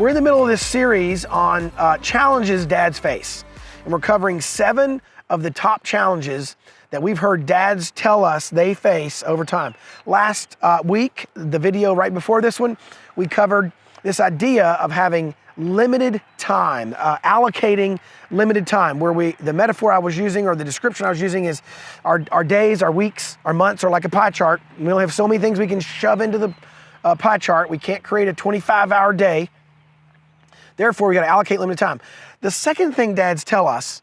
We're in the middle of this series on challenges dads face. And we're covering 7 of the top challenges that we've heard dads tell us they face over time. Last week, the video right before this one, we covered this idea of having limited time, allocating limited time, where the metaphor I was using or the description I was using is our days, our weeks, our months are like a pie chart. We only have so many things we can shove into the pie chart. We can't create a 25-hour day. Therefore, we got to allocate limited time. The second thing dads tell us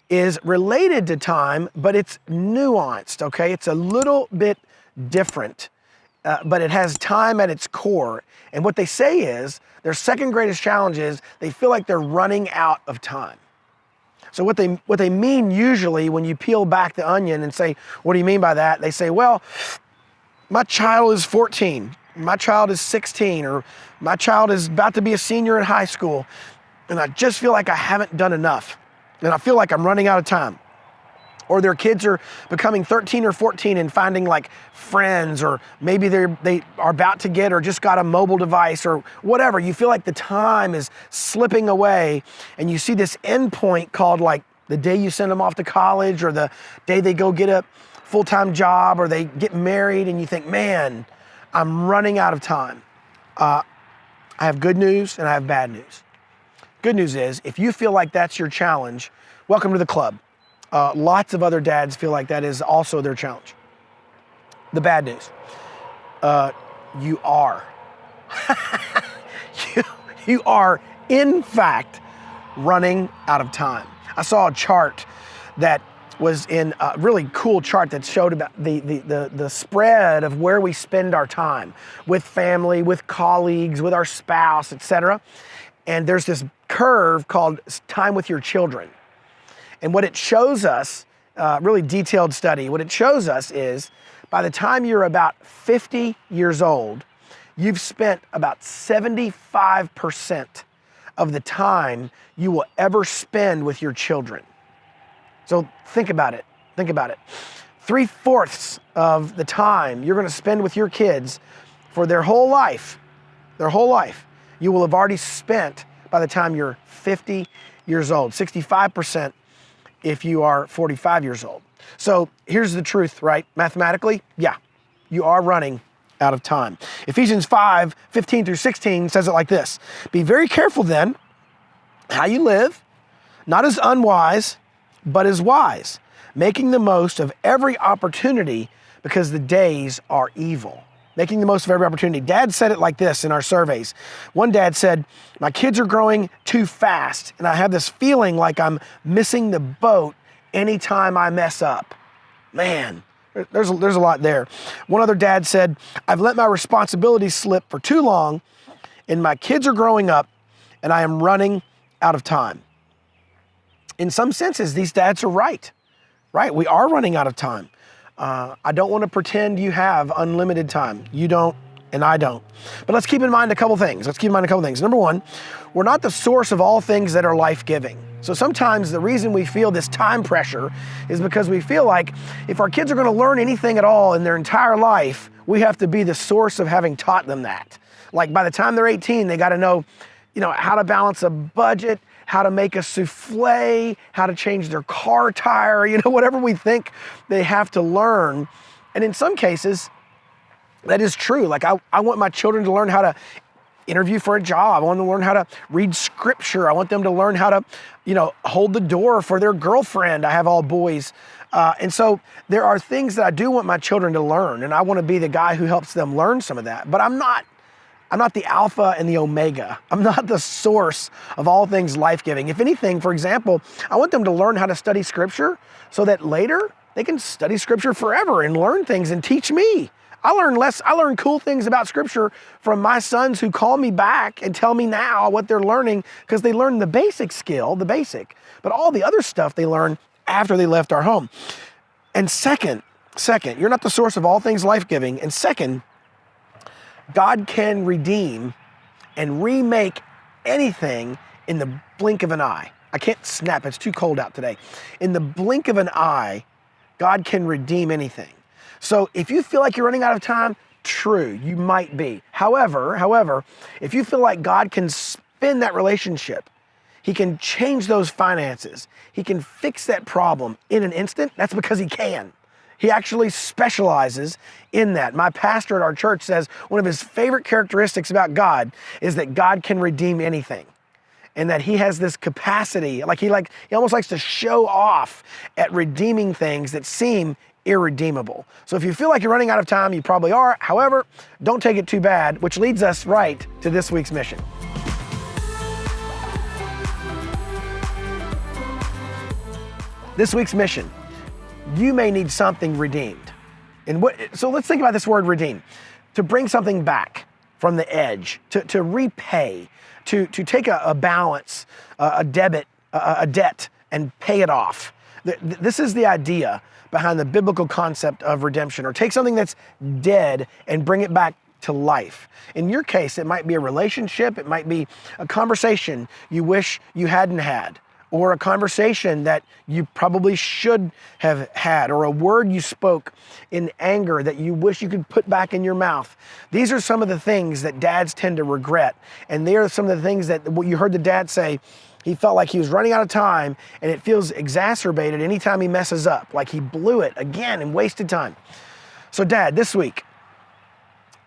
is related to time, but it's nuanced, okay? It's a little bit different, but it has time at its core. And what they say is their second greatest challenge is they feel like they're running out of time. So what they mean usually when you peel back the onion and say, what do you mean by that? They say, well, my child is 14. My child is 16, or my child is about to be a senior in high school, and I just feel like I haven't done enough, and I feel like I'm running out of time. Or their kids are becoming 13 or 14 and finding like friends, or maybe they are about to get or just got a mobile device or whatever. You feel like the time is slipping away, and you see this end point called like the day you send them off to college, or the day they go get a full-time job, or they get married, and you think, man, I'm running out of time. I have good news and I have bad news. Good news is, if you feel like that's your challenge, welcome to the club. Lots of other dads feel like that is also their challenge. The bad news, you are. you are, in fact, running out of time. I saw a chart that was in a really cool chart that showed about the spread of where we spend our time with family, with colleagues, with our spouse, etc. And there's this curve called time with your children. And what it shows us, really detailed study, what it shows us is by the time you're about 50 years old, you've spent about 75% of the time you will ever spend with your children. So think about it. Think about it. 3/4 of the time you're going to spend with your kids for their whole life, you will have already spent by the time you're 50 years old. 65% if you are 45 years old. So here's the truth, right? Mathematically, yeah, you are running out of time. Ephesians 5:15-16 says it like this: be very careful then how you live, not as unwise, but as wise, making the most of every opportunity because the days are evil. Making the most of every opportunity. Dad said it like this in our surveys. One dad said, my kids are growing too fast, and I have this feeling like I'm missing the boat anytime I mess up. Man, there's a lot there. One other dad said, I've let my responsibilities slip for too long, and my kids are growing up, and I am running out of time. In some senses, these dads are right? We are running out of time. I don't want to pretend you have unlimited time. You don't, and I don't. But let's keep in mind a couple things. Number one, we're not the source of all things that are life-giving. So sometimes the reason we feel this time pressure is because we feel like if our kids are going to learn anything at all in their entire life, we have to be the source of having taught them that. Like by the time they're 18, they got to know, how to balance a budget, how to make a souffle, how to change their car tire, whatever we think they have to learn. And in some cases, that is true. Like I want my children to learn how to interview for a job. I want them to learn how to read scripture. I want them to learn how to, hold the door for their girlfriend. I have all boys. And so there are things that I do want my children to learn, and I want to be the guy who helps them learn some of that. But I'm not the alpha and the omega. I'm not the source of all things life-giving. If anything, for example, I want them to learn how to study scripture so that later they can study scripture forever and learn things and teach me. I learn cool things about scripture from my sons who call me back and tell me now what they're learning, because they learn the basic skill, but all the other stuff they learn after they left our home. And second, you're not the source of all things life-giving. And second, God can redeem and remake anything in the blink of an eye. I can't snap, it's too cold out today. In the blink of an eye, God can redeem anything. So if you feel like you're running out of time, true, you might be. However, if you feel like God can defend that relationship. He can change those finances. He can fix that problem in an instant. That's because he can. He actually specializes in that. My pastor at our church says one of his favorite characteristics about God is that God can redeem anything. And that he has this capacity, he almost likes to show off at redeeming things that seem irredeemable. So if you feel like you're running out of time, you probably are. However, don't take it too bad, which leads us right to this week's mission. This week's mission, you may need something redeemed. So let's think about this word redeem. To bring something back from the edge, to repay, to take a balance, a debit, a debt, and pay it off. This is the idea behind the biblical concept of redemption, or take something that's dead and bring it back to life. In your case, it might be a relationship, it might be a conversation you wish you hadn't had, or a conversation that you probably should have had, or a word you spoke in anger that you wish you could put back in your mouth. These are some of the things that dads tend to regret, and they are some of the things that what you heard the dad say. He felt like he was running out of time, and it feels exacerbated anytime he messes up, like he blew it again and wasted time. So Dad, this week,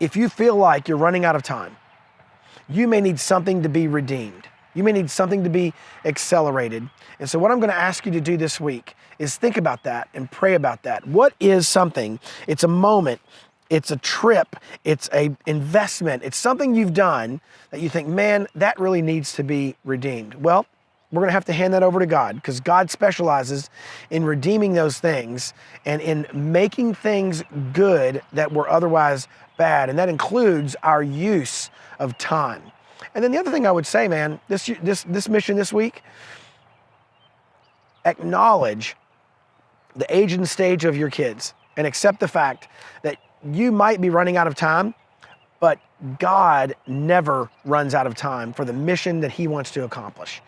if you feel like you're running out of time, you may need something to be redeemed. You may need something to be accelerated. And so what I'm going to ask you to do this week is think about that and pray about that. What is something? It's a moment, it's a trip, it's an investment, it's something you've done that you think, man, that really needs to be redeemed. Well, we're going to have to hand that over to God, because God specializes in redeeming those things and in making things good that were otherwise bad. And that includes our use of time. And then the other thing I would say, man, this mission this week, acknowledge the age and stage of your kids and accept the fact that you might be running out of time, but God never runs out of time for the mission that He wants to accomplish.